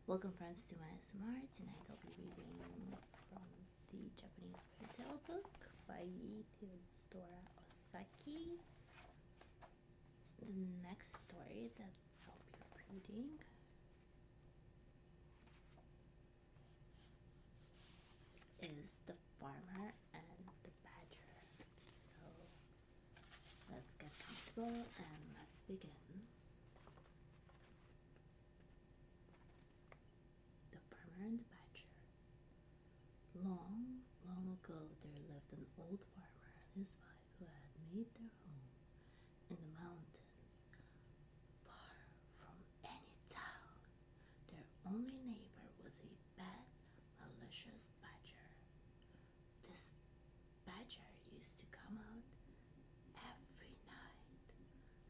Welcome friends to my SMR. Tonight I'll be reading from the Japanese fairytale book by Yei Theodora Osaki. The next story that I'll be reading is The Farmer and the Badger. So let's get comfortable and let's begin. The Farmer and the Badger. Long, long ago there lived an old farmer and his wife who had made their home in the mountains, far from any town. Their only neighbor was a bad, malicious badger. This badger used to come out every night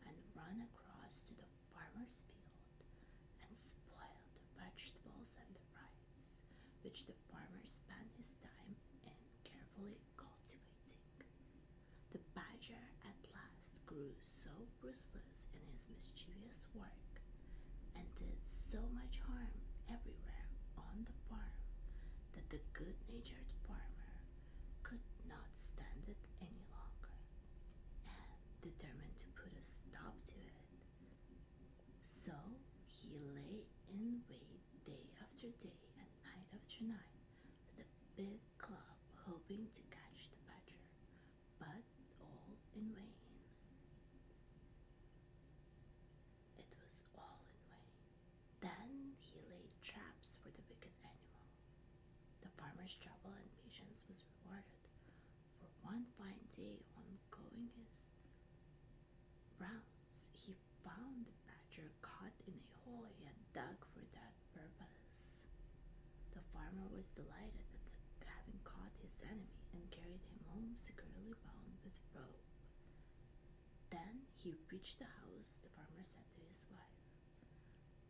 and run across to the farmer's field and spoil the vegetables and the rice, which the farmer spent his time in carefully cultivating. The badger at last grew so ruthless in his mischievous work and did so much harm everywhere on the farm that the good-natured farmer could not stand it any longer and determined to put a stop to it. So he lay in wait day after day and night after night with a big club, hoping to catch the badger, but all in vain. It was all in vain. Then he laid traps for the wicked animal. The farmer's trouble and patience was rewarded, for one fine day on going his rounds, he found the badger caught in a hole he had dug for that purpose. The farmer was delighted at having caught his enemy and carried him home securely bound with rope. Then he reached the house. The farmer said to his wife,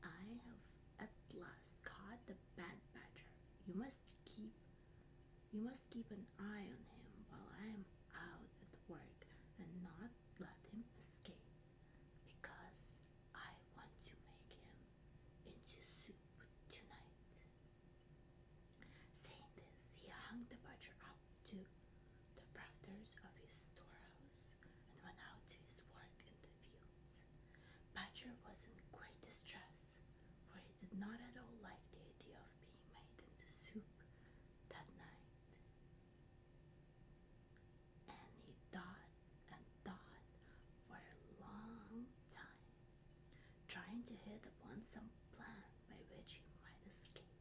"I have at last caught the bad badger. You must keep an eye on him while I am out at work and not let him escape, because I want to make him into soup tonight." Saying this, he hung the badger up to the rafters of his storehouse and went out to his work in the fields. Badger was in great distress, for he did not at all like the idea of being made into soup that night. And he thought and thought for a long time, trying to hit upon some plan by which he might escape.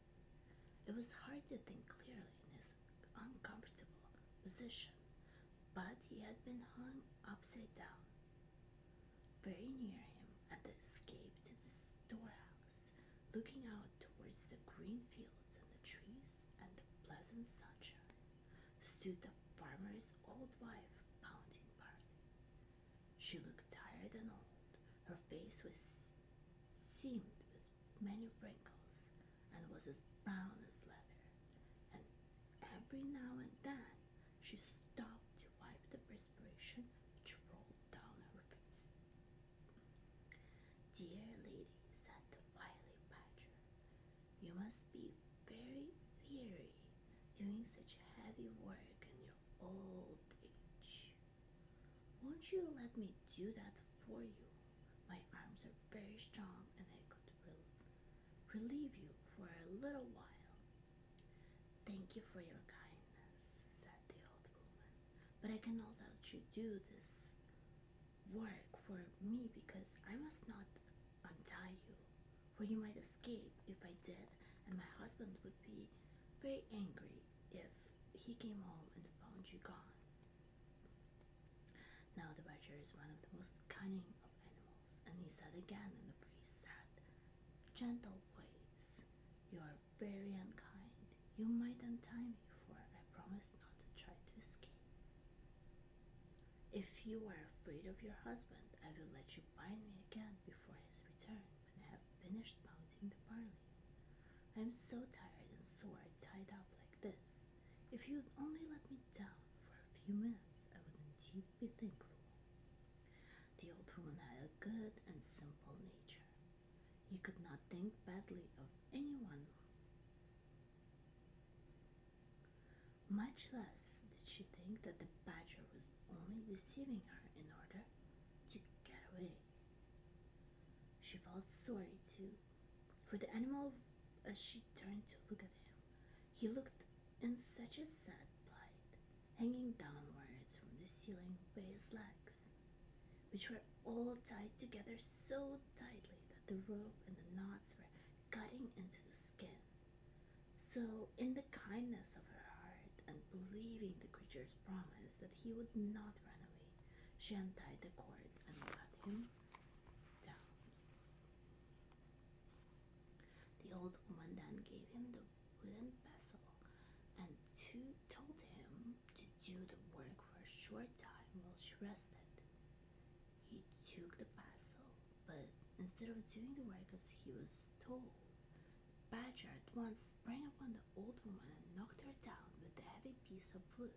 It was hard to think clearly in his uncomfortable position, but he had been hung upside down. Very near him, at the escape to the storehouse, looking out towards the green fields and the trees and the pleasant sunshine, stood the farmer's old wife pounding barley. She looked tired and old. Her face was seamed with many wrinkles and was as brown as leather, and every now and then she stopped to wipe the perspiration which rolled down her face. "Dear lady," said the wily badger, "you must be very weary doing such heavy work in your old age. Won't you let me do that for you? My arms are very strong and I could relieve you for a little while." "Thank you for your kindness," said the old woman, "but I cannot let you do this work for me because I must not untie you, for you might escape if I did, and my husband would be very angry if he came home and found you gone." Now the badger is one of the most cunning of animals, and he said again in a very sad, gentle voice, "You are very unkind. You might untie me, for I promised not to try to escape. If you are afraid of your husband, I will let you bind me again before his return when I have finished pounding the barley. I am so tired and sore tied up like this. If you would only let me down for a few minutes, I would indeed be thankful." The old woman had a good and simple nature. You could not think badly of anyone Much less did she think that the badger was only deceiving her in order to get away. She felt sorry too for the animal as she turned to look at him. He looked in such a sad plight, hanging downwards from the ceiling by his legs, which were all tied together so tightly that the rope and the knots were cutting into the skin. So, in the kindness of her heart and believing the creature's promise that he would not run away, she untied the cord and let him down. The old woman then gave him the wooden pestle and told him to do the work for a short time while she rested. He took the pestle, but instead of doing the work as he was told, Badger at once sprang upon the old woman and knocked her down with the heavy piece of wood,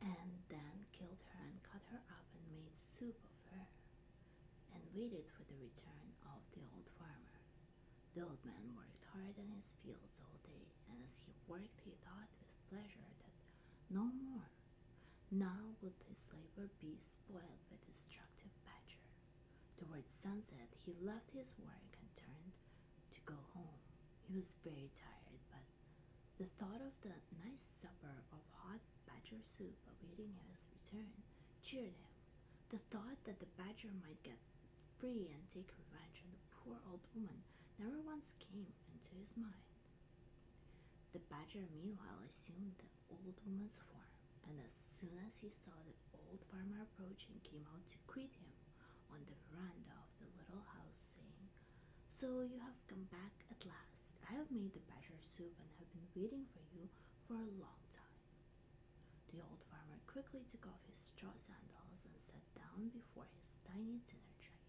and then killed her and cut her up and made soup of her, and waited for the return of the old farmer. The old man worked hard in his fields all day, and as he worked he thought with pleasure that no more now would his labor be spoiled by the destructive badger. Towards sunset he left his work and turned to go home. He was very tired, but the thought of the nice supper of hot badger soup awaiting his return cheered him. The thought that the badger might get free and take revenge on the poor old woman never once came into his mind. The badger meanwhile assumed the old woman's form, and as soon as he saw the old farmer approaching, came out to greet him on the veranda of the little house, saying, "So you have come back at last. I have made the badger soup and have been waiting for you for a long time." The old farmer quickly took off his straw sandals and sat down before his tiny dinner tray.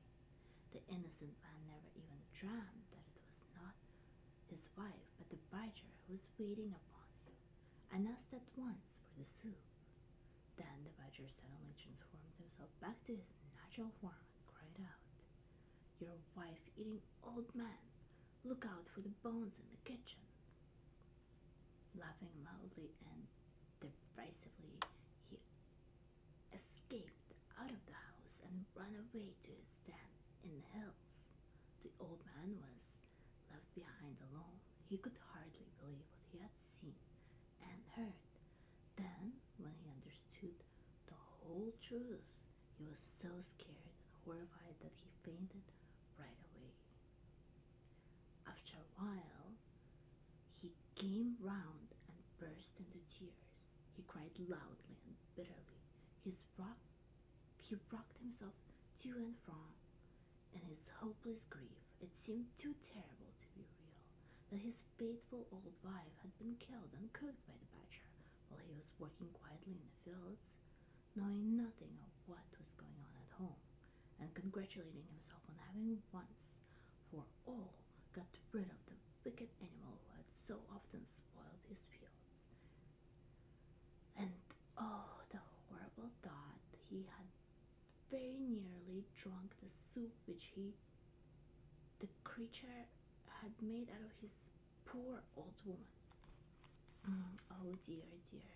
The innocent man never even dreamed that it was not his wife but the badger who was waiting upon him, and asked at once for the soup. Then the badger suddenly transformed himself back to his natural form and cried out, "Your wife-eating old man! Look out for the bones in the kitchen!" Laughing loudly and derisively, he escaped out of the house and ran away to his den in the hills. The old man was left behind alone. He could hardly believe what he had seen and heard. Then, when he understood the whole truth, he was so scared and horrified that he fainted right away. After a while, he came round and burst into tears. He cried loudly and bitterly. He rocked himself to and from in his hopeless grief. It seemed too terrible to be real, that his faithful old wife had been killed and cooked by the badger while he was working quietly in the fields, knowing nothing of what was going on at home, and congratulating himself on having once for all got rid of the wicked animal who had so often spoiled his fields. And oh, the horrible thought, he had very nearly drunk the soup which the creature had made out of his poor old woman. Oh dear, dear.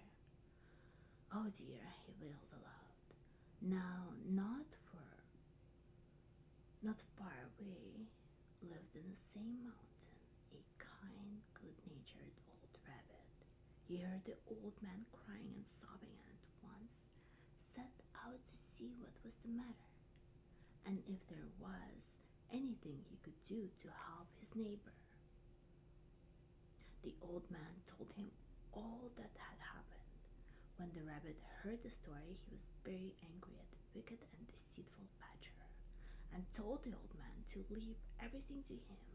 Oh dear, he wailed aloud. Now, not far away, lived in the same mountain a kind, good-natured old rabbit. He heard the old man crying and sobbing, and at once set out to see what was the matter, and if there was anything he could do to help his neighbor. The old man told him all that had happened. When the rabbit heard the story, he was very angry at the wicked and deceitful badger, and told the old man to leave everything to him,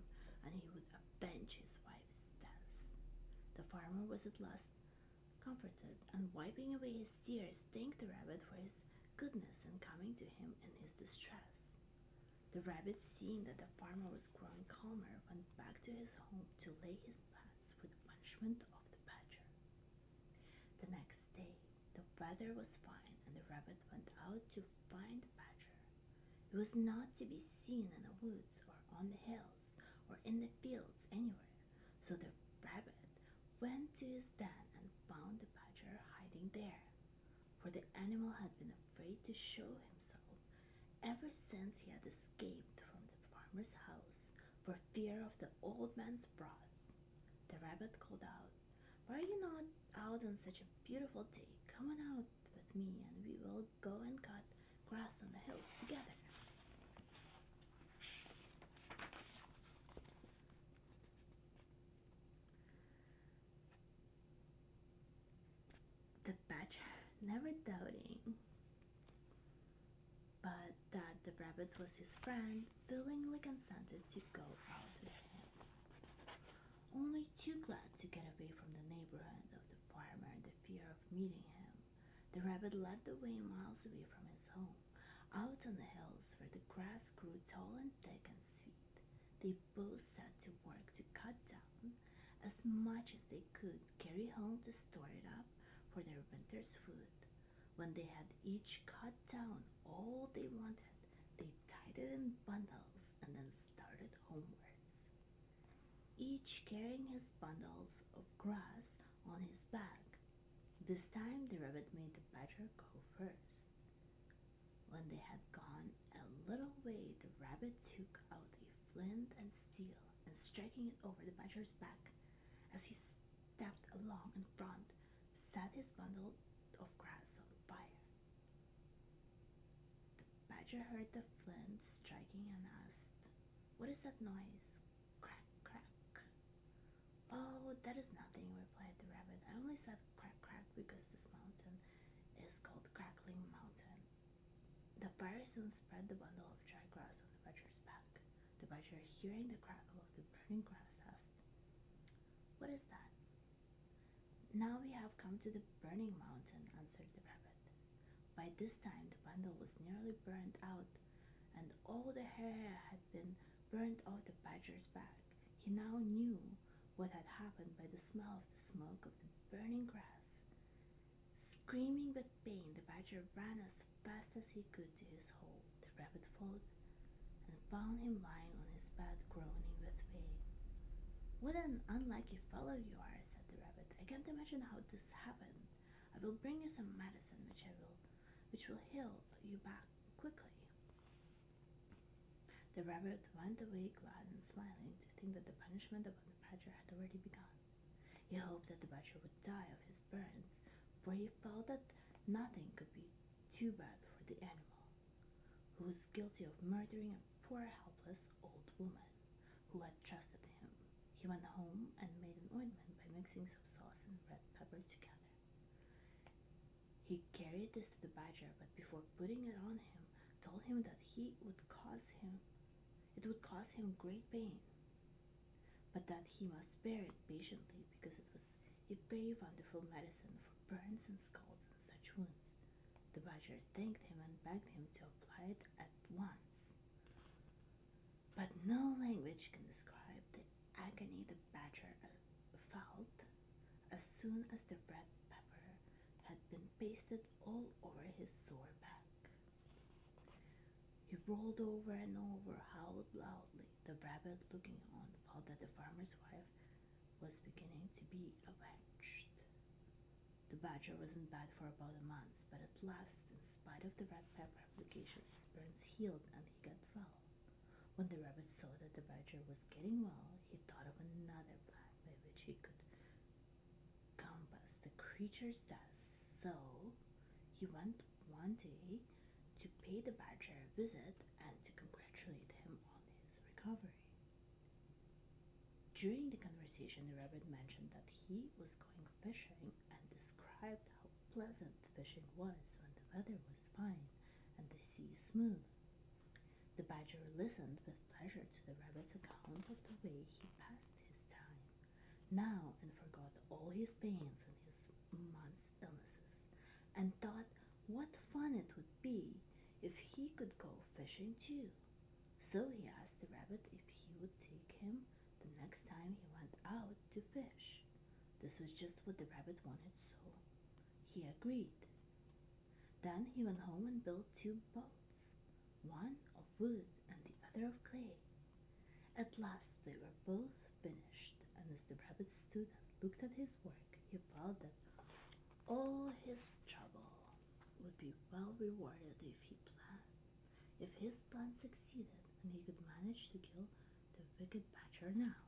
and he would avenge his wife's death. The farmer was at last comforted, and wiping away his tears, thanked the rabbit for his goodness in coming to him in his distress. The rabbit, seeing that the farmer was growing calmer, went back to his home to lay his plans for the punishment of the badger. The next day, the weather was fine, and the rabbit went out to find the badger. It was not to be seen in the woods or on the hills or in the fields anywhere, so the rabbit went to his den and standing there, for the animal had been afraid to show himself ever since he had escaped from the farmer's house for fear of the old man's wrath. The rabbit called out, "Why are you not out on such a beautiful day? Come on out with me and we will go and cut grass on the hills together." The badger, never doubting but that the rabbit was his friend, willingly consented to go out with him, only too glad to get away from the neighborhood of the farmer and the fear of meeting him. The rabbit led the way miles away from his home, out on the hills where the grass grew tall and thick and sweet. They both set to work to cut down as much as they could carry home to store it up for their winter's food. When they had each cut down all they wanted, they tied it in bundles and then started homewards, each carrying his bundles of grass on his back. This time the rabbit made the badger go first. When they had gone a little way, the rabbit took out a flint and steel and striking it over the badger's back as he stepped along in front, set his bundle of grass on fire. The badger heard the flint striking and asked, "What is that noise? Crack, crack." "Oh, that is nothing," replied the rabbit. "I only said crack, crack because this mountain is called Crackling Mountain." The fire soon spread the bundle of dry grass on the badger's back. The badger, hearing the crackle of the burning grass, asked, "What is that?" "Now we have come to the burning mountain," answered the rabbit. By this time the bundle was nearly burned out, and all the hair had been burned off the badger's back. He now knew what had happened by the smell of the smoke of the burning grass. Screaming with pain, the badger ran as fast as he could to his hole. The rabbit followed and found him lying on his bed, groaning with pain. "What an unlucky fellow you are," said the rabbit. "I can't imagine how this happened. I will bring you some medicine which will heal you back quickly." The rabbit went away glad and smiling to think that the punishment upon the badger had already begun. He hoped that the badger would die of his burns, for he felt that nothing could be too bad for the animal, who was guilty of murdering a poor helpless old woman who had trusted him. He went home and made an ointment by mixing some sauce and red pepper together. He carried this to the badger, but before putting it on him, told him that it would cause him great pain, but that he must bear it patiently because it was a very wonderful medicine for burns and scalds and such wounds. The badger thanked him and begged him to apply it at once. But no language can describe the agony the badger felt as soon as the red pepper had been pasted all over his sore back. He rolled over and over, howled loudly. The rabbit, looking on, felt that the farmer's wife was beginning to be avenged. The badger was in bed for about a month, but at last, in spite of the red pepper application, his burns healed and he got well. When the rabbit saw that the badger was getting well, he thought of another plan by which he could compass the creature's death. So he went one day to pay the badger a visit and to congratulate him on his recovery. During the conversation, the rabbit mentioned that he was going fishing and described how pleasant fishing was when the weather was fine and the sea smooth. The badger listened with pleasure to the rabbit's account of the way he passed his time now and forgot all his pains and his month's illnesses, and thought what fun it would be if he could go fishing too. So he asked the rabbit if he would take him the next time he went out to fish. This was just what the rabbit wanted, so he agreed. Then he went home and built 2 boats, one of wood and the other of clay. At last they were both finished, and as the rabbit stood and looked at his work, he felt that all his trouble would be well rewarded if his plan succeeded and he could manage to kill the wicked badger now.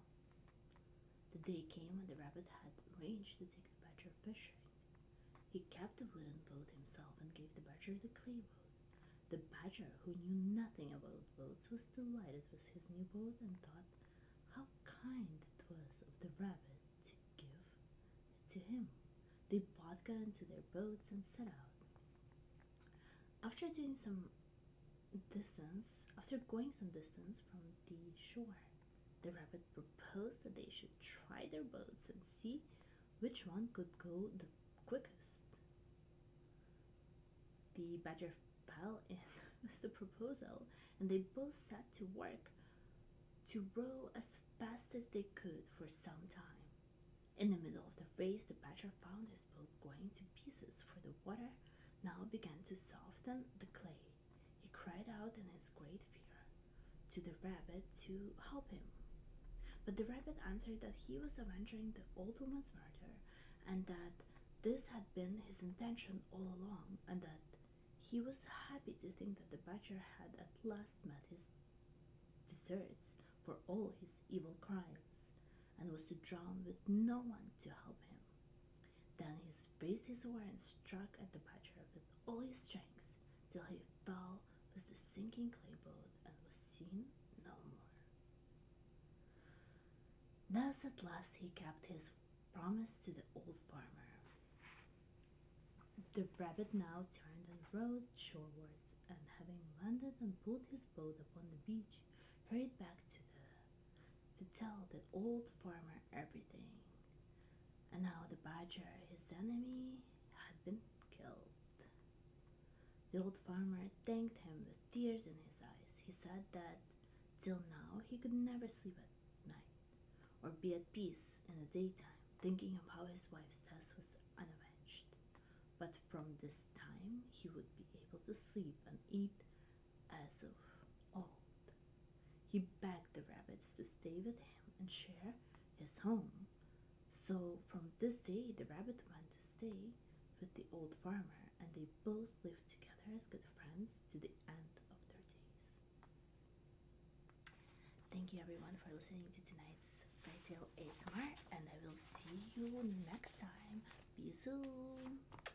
The day came when the rabbit had arranged to take the badger fishing. He kept the wooden boat himself and gave the badger the clay boat. The badger, who knew nothing about boats, was delighted with his new boat and thought how kind it was of the rabbit to give it to him. They both got into their boats and set out. After going some distance from the shore, the rabbit proposed that they should try their boats and see which one could go the quickest. The badger fell in with the proposal, and they both set to work to row as fast as they could for some time. In the middle of the race, the badger found his boat going to pieces, for the water now began to soften the clay. He cried out in his great fear to the rabbit to help him. But the rabbit answered that he was avenging the old woman's murder, and that this had been his intention all along, and that he was happy to think that the badger had at last met his deserts for all his evil crimes, and was to drown with no one to help him. Then he raised his oar and struck at the badger with all his strength, till he fell with the sinking clay boat and was seen no more. Thus at last he kept his promise to the old farmer. The rabbit now turned and rowed shorewards, and having landed and pulled his boat upon the beach, hurried back to tell the old farmer everything. And now the badger, his enemy, had been killed. The old farmer thanked him with tears in his eyes. He said that till now he could never sleep at night, or be at peace in the daytime, thinking of how his wife's death was unavenged. But from this time he would be able to sleep and eat as of old. He begged the rabbits to stay with him and share his home. So from this day the rabbit went to stay with the old farmer, and they both lived together as good friends to the end of their days. Thank you everyone for listening to tonight's fairy tale ASMR, and I will see you next time. Bisous!